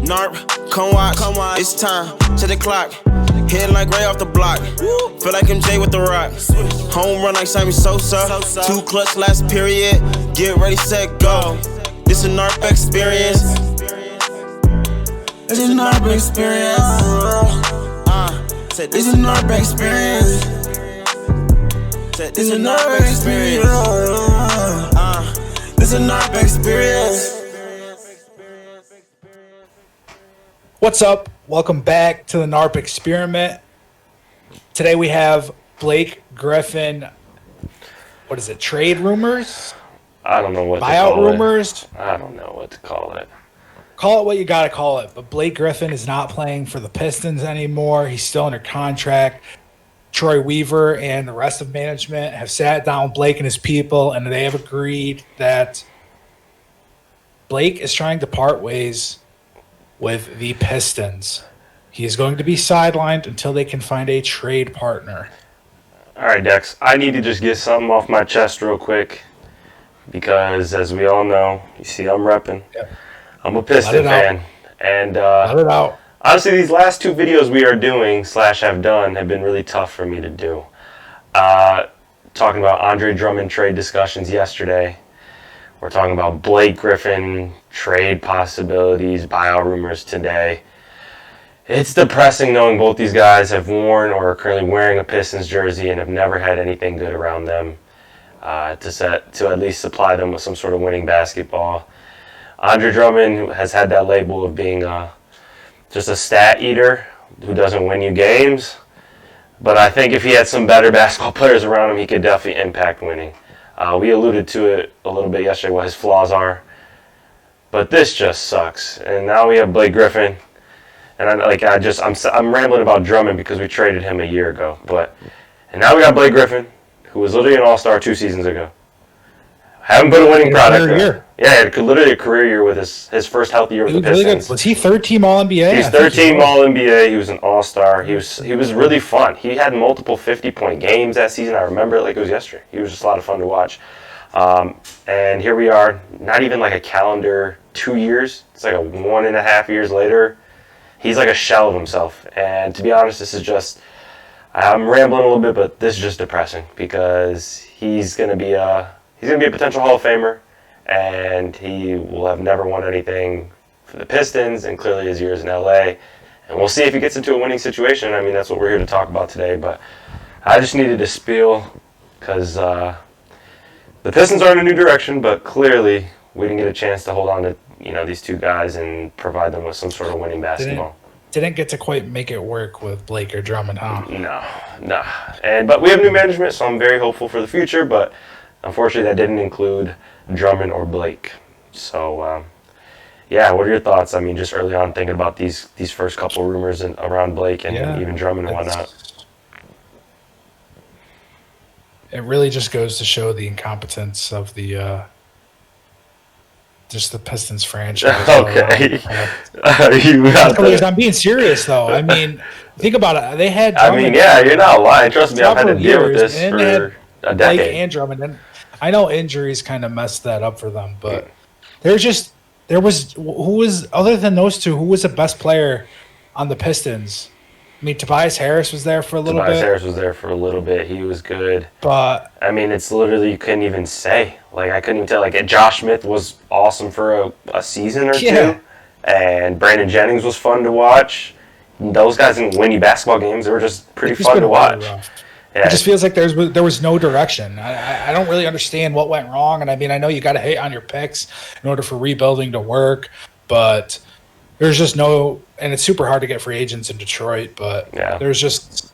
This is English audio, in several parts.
Narp, come watch, it's time, set the clock. Hitting like Ray off the block. Feel like MJ with the rock. Home run like Sammy Sosa. 2 clutch last period. Get ready, set, go. This a NARP experience. It's a NARP experience. This a NARP experience. This a NARP experience. This a NARP experience. What's up? Welcome back to the NARP Experiment. Today we have Blake Griffin. What is it? Trade rumors? I don't know what to buyout call rumors? it. I don't know what to call it. Call it what you gotta call it. But Blake Griffin is not playing for the Pistons anymore. He's still under contract. Troy Weaver and the rest of management have sat down with Blake and his people, and they have agreed that Blake is trying to part ways with the Pistons. He is going to be sidelined until they can find a trade partner. All right, Dex. I need to just get something off my chest real quick because, as we all know, you see I'm repping. Yep. I'm a Piston fan. And let it out. Honestly, these last 2 videos we are doing / have done have been really tough for me to do. Talking about Andre Drummond trade discussions yesterday. We're talking about Blake Griffin trade possibilities, buyout rumors today. It's depressing knowing both these guys have worn or are currently wearing a Pistons jersey and have never had anything good around them to at least supply them with some sort of winning basketball. Andre Drummond has had that label of being just a stat eater who doesn't win you games. But I think if he had some better basketball players around him, he could definitely impact winning. We alluded to it a little bit yesterday, what his flaws are. But this just sucks. And now we have Blake Griffin. And I'm rambling about Drummond because we traded him a year ago. And now we got Blake Griffin, who was literally an all-star 2 seasons ago. Haven't put a winning product. Yeah, he had literally a career year with his first healthy year with the Pistons. Really good. Was he third-team All-NBA? He's third-team All-NBA. He was an all-star. He was really fun. He had multiple 50-point games that season. I remember it like it was yesterday. He was just a lot of fun to watch. And here we are, not even like a calendar 2 years. It's like a 1.5 years later. He's like a shell of himself. And to be honest, this is just, I'm rambling a little bit, but this is just depressing because he's going to be a potential Hall of Famer. And he will have never won anything for the Pistons, and clearly his years in LA. And we'll see if he gets into a winning situation. I mean, that's what we're here to talk about today. But I just needed to spiel because the Pistons are in a new direction, but clearly we didn't get a chance to hold on to these 2 guys and provide them with some sort of winning basketball. Didn't get to quite make it work with Blake or Drummond, huh? No. But we have new management, so I'm very hopeful for the future. But unfortunately, that didn't include Drummond or Blake. So, what are your thoughts? I mean, just early on thinking about these first couple rumors around Blake and even Drummond and whatnot. It really just goes to show the incompetence of the Pistons franchise. Okay. I'm being serious, though. I mean, think about it. They had Drummond. You're not lying. Trust me, I've had to deal with this for a decade. Blake and Drummond. And I know injuries kind of messed that up for them, but who was other than those 2, who was the best player on the Pistons? I mean, Tobias Harris was there for a little bit. Tobias Harris was there for a little bit. He was good. But I mean, it's literally, you couldn't even say. Like, I couldn't even tell. Like, Josh Smith was awesome for a season or 2. And Brandon Jennings was fun to watch. Those guys didn't win you basketball games. They were just pretty fun to watch. Yeah. It just feels like there was no direction. I don't really understand what went wrong. And I mean, I know you got to hit on your picks in order for rebuilding to work, but there's just no. And it's super hard to get free agents in Detroit, but there's just.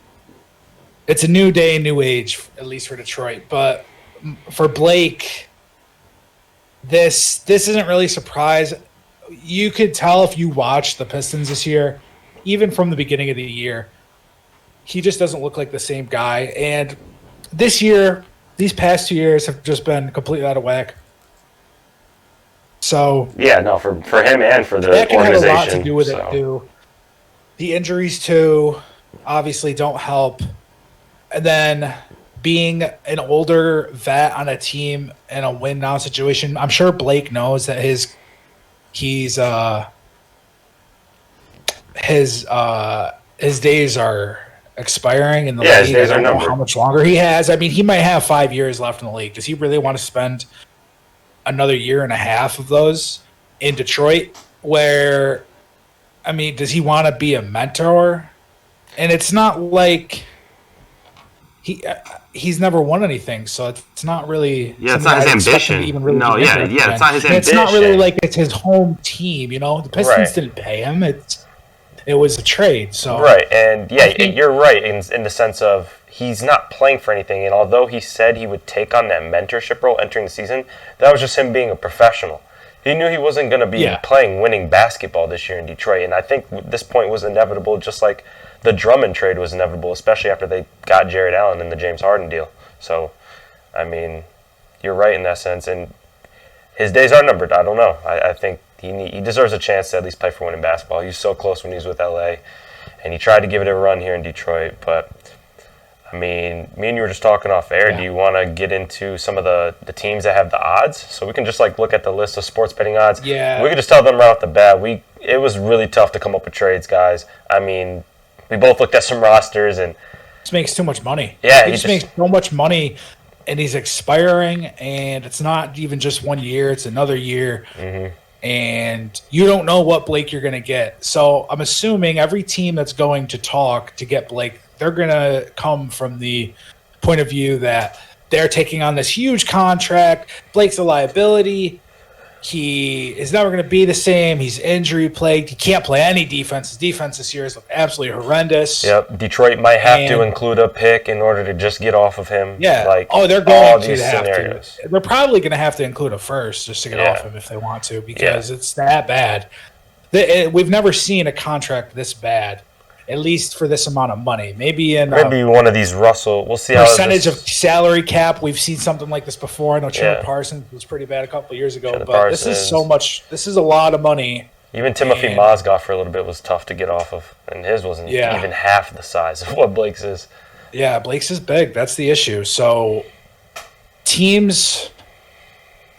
It's a new day, new age, at least for Detroit. But for Blake, this isn't really a surprise. You could tell if you watched the Pistons this year, even from the beginning of the year. He just doesn't look like the same guy. And this year, these past 2 years have just been completely out of whack. So for him and for the that can organization. have a lot to do with it too. The injuries too, obviously don't help. And then being an older vet on a team in a win now situation, I'm sure Blake knows that he's his days are expiring in the Yeah, his league. days I are don't know numbered. how much longer he has. I mean, he might have 5 years left in the league. Does he really want to spend another year and a half of those in Detroit? Where, I mean, does he want to be a mentor? And it's not like he's never won anything, so it's not really. Yeah, it's something not his I'd expect him ambition. to even really No, be yeah, interested yeah, it's in. not his And it's not really ambition. like it's his home team. You know, the Pistons Right. didn't pay him. It was a trade. So Right, and yeah, I think- you're right in the sense of he's not playing for anything. And although he said he would take on that mentorship role entering the season, that was just him being a professional. He knew he wasn't going to be playing winning basketball this year in Detroit, and I think this point was inevitable, just like the Drummond trade was inevitable, especially after they got Jared Allen in the James Harden deal. So, I mean, you're right in that sense, and his days are numbered. I don't know. I think he deserves a chance to at least play for winning basketball. He was so close when he was with LA, and he tried to give it a run here in Detroit. But, I mean, me and you were just talking off air. Yeah. Do you want to get into some of the teams that have the odds? So we can just like look at the list of sports betting odds. Yeah. We could just tell them right off the bat. It was really tough to come up with trades, guys. I mean, we both looked at some rosters and just makes too much money. Yeah, he just makes so much money, and he's expiring, and it's not even just 1 year; it's another year, and you don't know what Blake you're going to get. So I'm assuming every team that's going to talk to get Blake, they're going to come from the point of view that they're taking on this huge contract. Blake's a liability. He is never going to be the same. He's injury plagued. He can't play any defense. His defense this year is absolutely horrendous. Yep, Detroit might have to include a pick in order to just get off of him. Yeah. Like, they're all going these to have scenarios. to. They're probably going to have to include a first just to get off him if they want to, because it's that bad. We've never seen a contract this bad, at least for this amount of money. Maybe one of these Russell. We'll see percentage how of salary cap. We've seen something like this before. I know Chandler Parsons was pretty bad a couple of years ago, but this is so much. This is a lot of money. Even Timothy Mozgov for a little bit was tough to get off of, and his wasn't even half the size of what Blake's is. Yeah, Blake's is big. That's the issue. So the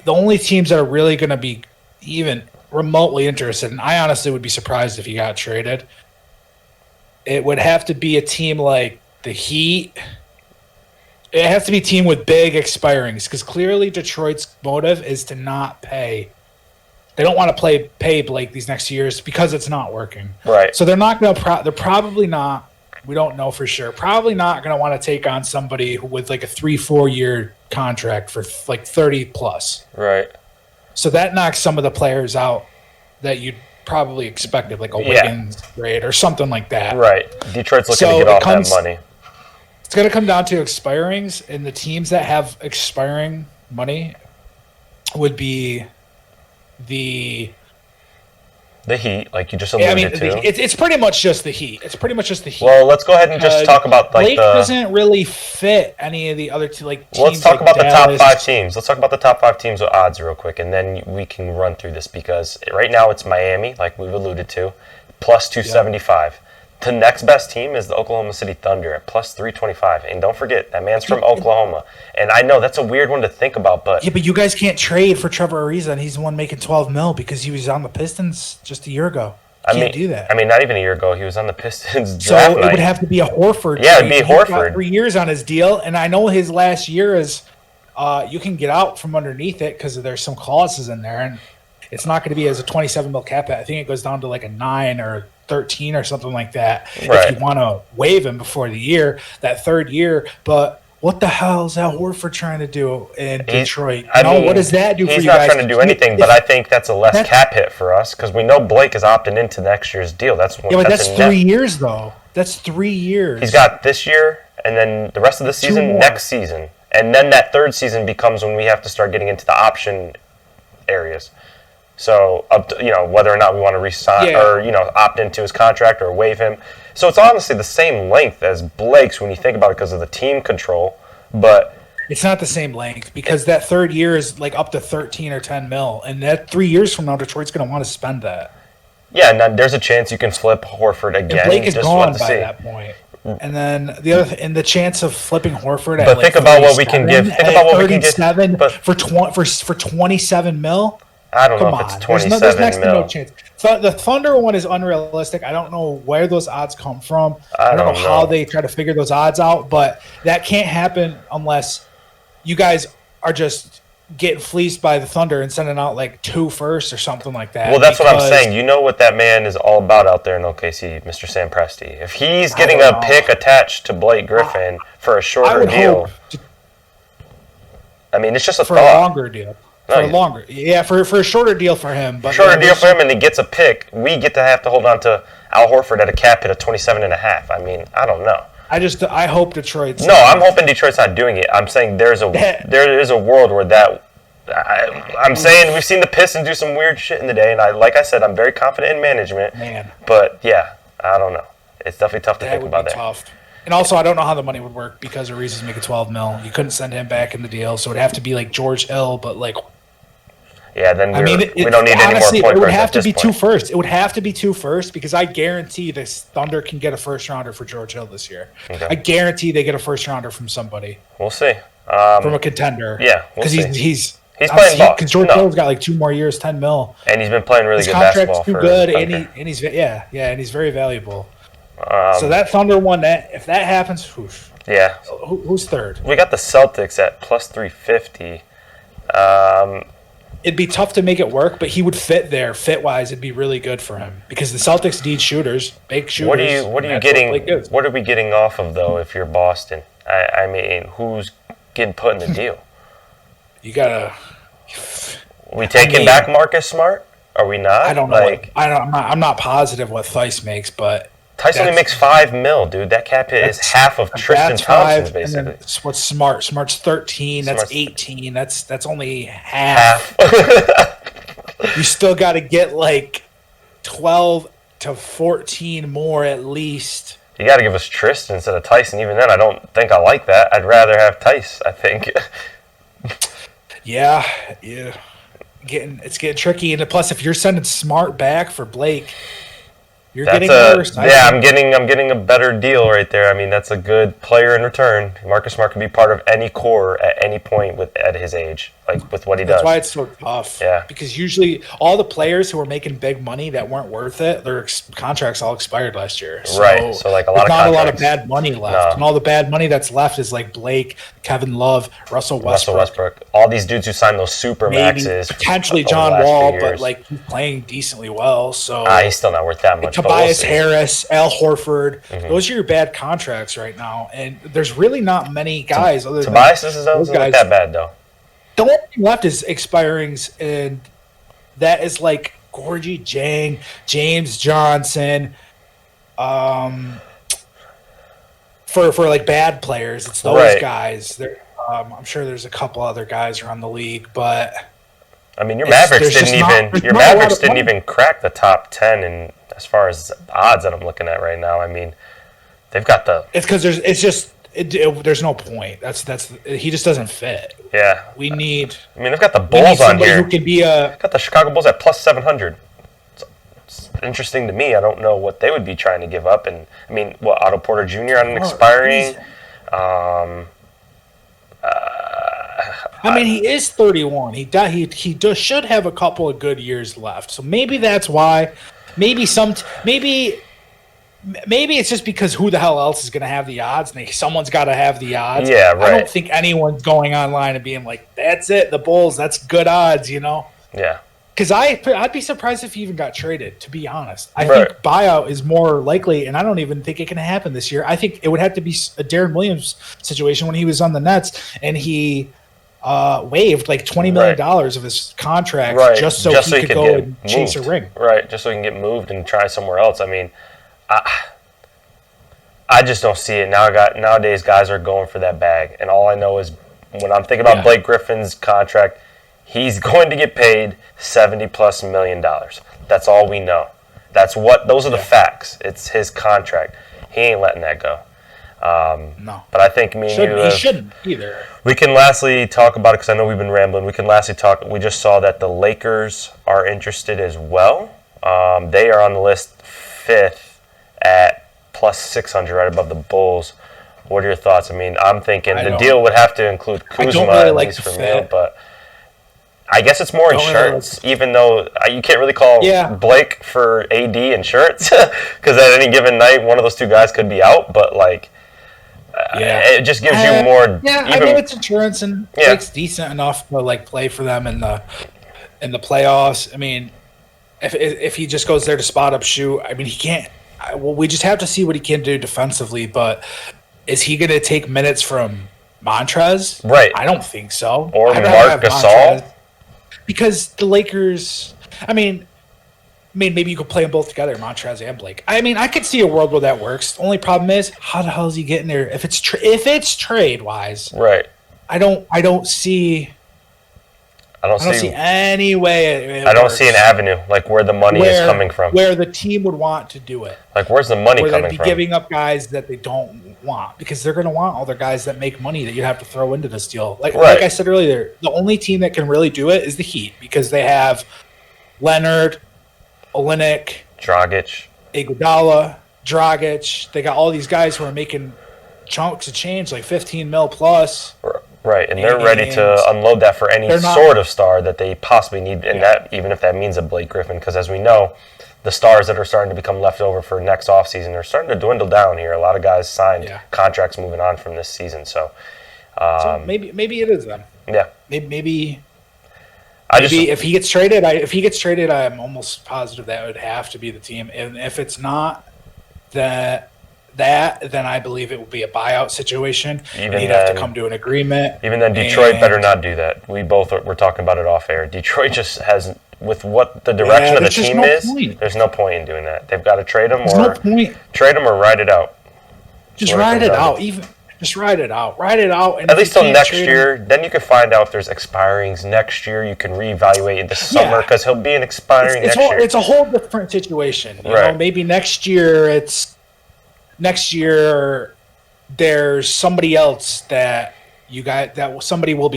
only teams that are really going to be even remotely interested, and I honestly would be surprised if he got traded, it would have to be a team like the Heat. It has to be a team with big expirings, because clearly Detroit's motive is to not pay. They don't want to pay Blake these next years because it's not working. Right. So they're not going to. They're probably not. We don't know for sure. Probably not going to want to take on somebody with like a 3-4 year contract for like 30 plus. Right. So that knocks some of the players out that you'd probably expected, like a Wiggins trade or something like that. Right. Detroit's looking to get off that money. It's going to come down to expirings, and the teams that have expiring money would be the Heat, like you just alluded to. It's pretty much just the Heat. It's pretty much just the Heat. Well, let's go ahead and just talk about like Blake doesn't really fit any of the other two teams. Let's talk about the top 5 teams. Let's talk about the top 5 teams with odds real quick, and then we can run through this, because right now it's Miami, like we've alluded to, plus 275. The next best team is the Oklahoma City Thunder at plus 325. And don't forget, that man's from Oklahoma. And I know that's a weird one to think about, but... Yeah, but you guys can't trade for Trevor Ariza, and he's the one making $12 million because he was on the Pistons just a year ago. Can't do that. I mean, not even a year ago. He was on the Pistons so draft night. It would have to be a Horford. Yeah, it'd be He's Horford. got 3 years on his deal, and I know his last year is you can get out from underneath it because there's some clauses in there, and it's not going to be as a $27 million cap. I think it goes down to like a 9 or 13 or something like that if you want to waive him before the year, that third year. But what the hell is Al Horford trying to do in Detroit? What does that do for you guys? He's not trying to do anything, but I think that's a less cap hit for us, because we know Blake is opting into next year's deal. That's 3 years, though. That's 3 years. He's got this year, and then the rest of the season next season. And then that third season becomes when we have to start getting into the option areas. So, up to, whether or not we want to re-sign or, opt into his contract or waive him. So it's honestly the same length as Blake's when you think about it, because of the team control. But it's not the same length, because that third year is like up to 13 or 10 mil. And that 3 years from now, Detroit's going to want to spend that. Yeah, and there's a chance you can flip Horford again. And Blake is gone by that point. And then the chance of flipping Horford at think about what we can give. Think about what we can get for $27 million. I don't know if it's 27 there's next to no chance. The Thunder one is unrealistic. I don't know where those odds come from. I don't know how they try to figure those odds out, but that can't happen unless you guys are just getting fleeced by the Thunder and sending out like 2 firsts or something like that. Well, that's what I'm saying. You know what that man is all about out there in OKC, Mr. Sam Presti. If he's getting a pick attached to Blake Griffin for a shorter deal, I mean, it's just a for thought. A longer deal. For a shorter deal for him. But shorter deal for him, and he gets a pick. We get to have to hold on to Al Horford at a cap hit of 27.5. I mean, I don't know. I hope Detroit's. No, I'm hoping Detroit's not doing it. I'm saying there is a world where that. I'm saying we've seen the Pistons do some weird shit in the day, and like I said, I'm very confident in management. Man. But yeah, I don't know. It's definitely tough to think about that. Tough. And also, I don't know how the money would work because the Reese's making $12 million. You couldn't send him back in the deal, so it'd have to be like George Hill, but like. Yeah, then we don't need any more point guards. It would have to be 2 firsts. It would have to be 2 firsts because I guarantee this Thunder can get a first rounder for George Hill this year. Okay. I guarantee they get a first rounder from somebody. We'll see. From a contender. Yeah, we'll see. He's playing ball. Because George Hill's got like 2 more years, $10 million. And he's been playing really good basketball. His contract's too good, and he's very valuable. So that Thunder one, if that happens, whoosh. Yeah. Who's third? We got the Celtics at plus 350. It'd be tough to make it work, but he would fit there. Fit-wise, it'd be really good for him because the Celtics need shooters, big shooters. What are you getting? What are we getting off of though? If you're Boston, I mean, who's getting put in the deal? You gotta. Are we taking back Marcus Smart? Are we not? I don't know. I'm not positive what Theis makes, but Theis only makes $5 million, dude. That cap hit is half of Tristan Thompson's, basically. What's Smart? Smart's 13. That's 18. That's only half. You still got to get like 12 to 14 more at least. You got to give us Tristan instead of Tyson. Even then, I don't think I like that. I'd rather have Theis, I think. Yeah. It's getting tricky, and plus, if you're sending Smart back for Blake, you're getting worse. I'm getting a better deal right there. I mean, that's a good player in return. Marcus Smart can be part of any core at any point at his age, like with what he does. That's why it's so tough. Yeah. Because usually all the players who were making big money that weren't worth it, their contracts all expired last year. So right. So like not a lot of bad money left, no. And all the bad money that's left is like Blake, Kevin Love, Russell Westbrook. All these dudes who signed those super maxes. Potentially John Wall, but like he's playing decently well. So he's still not worth that much. Tobias Harris, Al Horford. Mm-hmm. Those are your bad contracts right now, and there's really not many guys other than Tobias doesn't look that bad though. The only thing left is expirings, and that is like Gorgie Jang, James Johnson. For like bad players, it's those guys. I'm sure there's a couple other guys around the league, but I mean, your Mavericks didn't even crack the top 10 in as far as odds that I'm looking at right now. I mean, they've got the. It's because there's no point. He just doesn't fit. Yeah, we need. I mean, they've got the Bulls on here. Who can be got the Chicago Bulls at plus 700. It's interesting to me. I don't know what they would be trying to give up, and I mean, Otto Porter Jr. on an expiring. I mean, he is 31. He should have a couple of good years left. So maybe that's why. Maybe it's just because who the hell else is going to have the odds? And someone's got to have the odds. Yeah, right. I don't think anyone's going online and being like, "That's it, the Bulls. That's good odds," you know? Yeah. Because I'd be surprised if he even got traded. To be honest, I think buyout is more likely, and I don't even think it can happen this year. I think it would have to be a Darren Williams situation when he was on the Nets and he waived like $20 million of his contract just so he could go and chase a ring. Right, just so he can get moved and try somewhere else. I mean, I just don't see it. Nowadays, guys are going for that bag. And all I know is when I'm thinking about Blake Griffin's contract, he's going to get paid $70+ million. That's all we know. Those are the facts. It's his contract. He ain't letting that go. No. But I think he shouldn't either. We can lastly talk about it because I know we've been rambling. We can lastly talk. We just saw that the Lakers are interested as well. They are on the list 5th at plus 600, right above the Bulls. What are your thoughts? I mean, I'm thinking the deal would have to include Kuzma at least for me, but I guess it's more insurance, even though you can't really call Blake for AD insurance because at any given night, one of those two guys could be out. But it just gives you more. Yeah, I mean it's insurance, and Blake's decent enough to play for them in the playoffs. I mean, if he just goes there to spot up shoot, I mean he can't. Well, we just have to see what he can do defensively. But is he going to take minutes from Montrez? Right. I don't think so. Or Marc Gasol. Because the Lakers, I mean, maybe you could play them both together, Montrez and Blake. I mean, I could see a world where that works. The only problem is, how the hell is he getting there? If it's trade wise, right? I don't see any way. I don't see an avenue where the money is coming from. Where the team would want to do it. Where's the money coming they'd from? be giving up guys that they don't want because they're going to want all their guys that make money that you have to throw into this deal. Like I said earlier, the only team that can really do it is the Heat because they have Leonard, Olynyk, Dragic, Iguodala, Dragic. They got all these guys who are making chunks of change, like 15 mil plus. Right, and they're ready to unload that for any sort of star that they possibly need, and that even if that means a Blake Griffin, because as we know, the stars that are starting to become left over for next offseason are starting to dwindle down here. A lot of guys signed contracts moving on from this season, so maybe it is them. Yeah, maybe if he gets traded, I'm almost positive that would have to be the team, and if it's not then I believe it will be a buyout situation. He'd have to come to an agreement. Even then, Detroit better not do that. We're talking about it off air. Detroit just has, with what the direction of the team is, there's no point in doing that. They've got to trade him or ride it out. Just ride it out. Just ride it out. Ride it out. And at least till next year. Then you can find out if there's expirings next year. You can reevaluate in the summer because he'll be an expiring next year. It's a whole different situation. You know, maybe next year there's somebody else that somebody will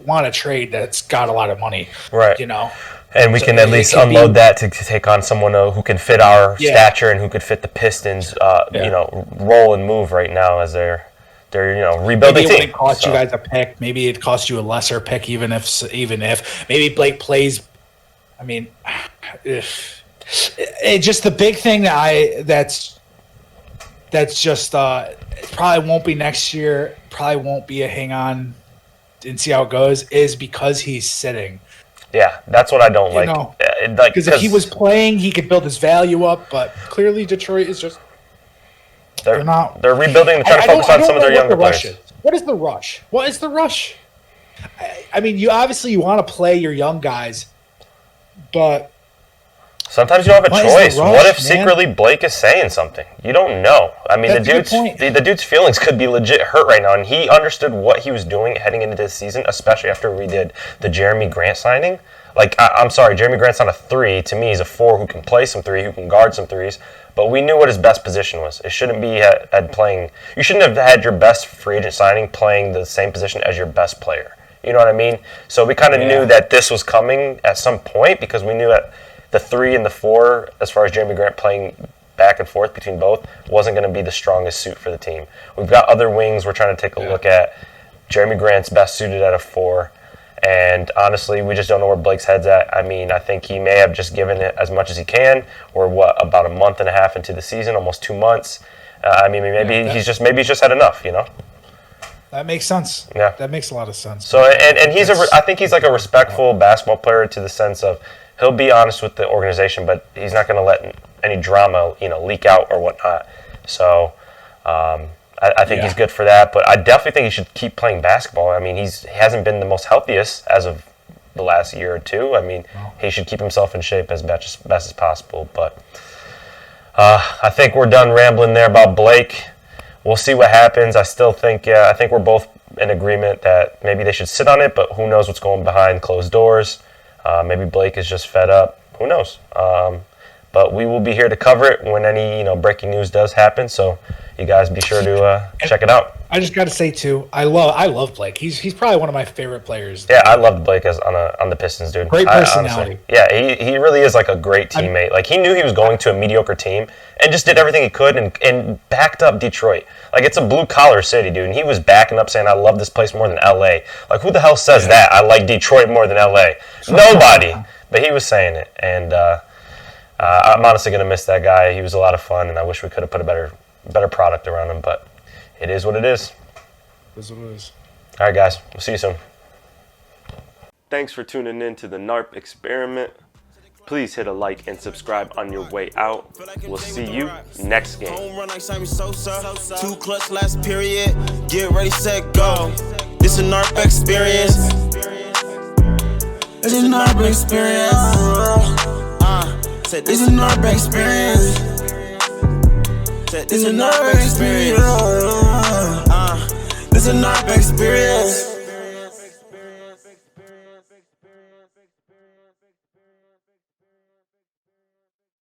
want to trade that's got a lot of money. Right. You know. And we can at least unload that to take on someone who can fit our stature and who could fit the Pistons role and move right now as they're rebuilding. Maybe it wouldn't cost you guys a pick. Maybe it cost you a lesser pick, even if maybe Blake plays. I mean, it's just the big thing that's just it probably won't be next year. Probably won't be a hang on and see how it goes. Is because he's sitting. Yeah, that's what I don't like. Because if he was playing, he could build his value up. But clearly, Detroit is just. They're not. They're rebuilding and trying to focus on some of their younger players. What is the rush? What is the rush? I mean, you want to play your young guys, but sometimes you don't have a choice. What if secretly Blake is saying something? You don't know. I mean, the dude's feelings could be legit hurt right now, and he understood what he was doing heading into this season, especially after we did the Jeremy Grant signing. I'm sorry, Jeremy Grant's not a 3. To me, he's a 4 who can play some 3, who can guard some 3s. But we knew what his best position was. It shouldn't be playing. You shouldn't have had your best free agent signing playing the same position as your best player. You know what I mean? So we kind of knew that this was coming at some point because we knew that the 3 and the 4, as far as Jeremy Grant playing back and forth between both, wasn't going to be the strongest suit for the team. We've got other wings we're trying to take a look at. Jeremy Grant's best suited at a 4. And honestly, we just don't know where Blake's head's at. I mean, I think he may have just given it as much as he can. We're about a month and a half into the season, almost 2 months. Maybe he's just had enough, you know. That makes sense. Yeah, that makes a lot of sense. So and I think he's like a respectful basketball player to the sense of he'll be honest with the organization, but he's not going to let any drama, leak out or whatnot. So. I think he's good for that, but I definitely think he should keep playing basketball. I mean, he hasn't been the most healthiest as of the last year or two. I mean, he should keep himself in shape as best as possible. But I think we're done rambling there about Blake. We'll see what happens. I still think, I think we're both in agreement that maybe they should sit on it, but who knows what's going behind closed doors. Maybe Blake is just fed up. Who knows? But we will be here to cover it when any breaking news does happen. So you guys be sure to check it out. I just got to say too, I love Blake. He's probably one of my favorite players. Yeah, I loved Blake on the Pistons, dude. Great personality. Yeah, he really is like a great teammate. Like he knew he was going to a mediocre team and just did everything he could and backed up Detroit. Like it's a blue collar city, dude. And he was backing up saying, "I love this place more than LA." Like who the hell says that? I like Detroit more than LA. Nobody. But he was saying it, and I'm honestly gonna miss that guy. He was a lot of fun, and I wish we could have put a better product around him, but it is what it is. It is what it is. All right, guys. We'll see you soon. Thanks for tuning in to the NARP Experiment. Please hit a like and subscribe on your way out. We'll see you next game. Home run like Sammy Sosa. 2 clutch last period. Get ready, set, go. This is NARP Experience. This is NARP Experience. This is NARP Experience. This is NARP Experience. This is NARP Experience.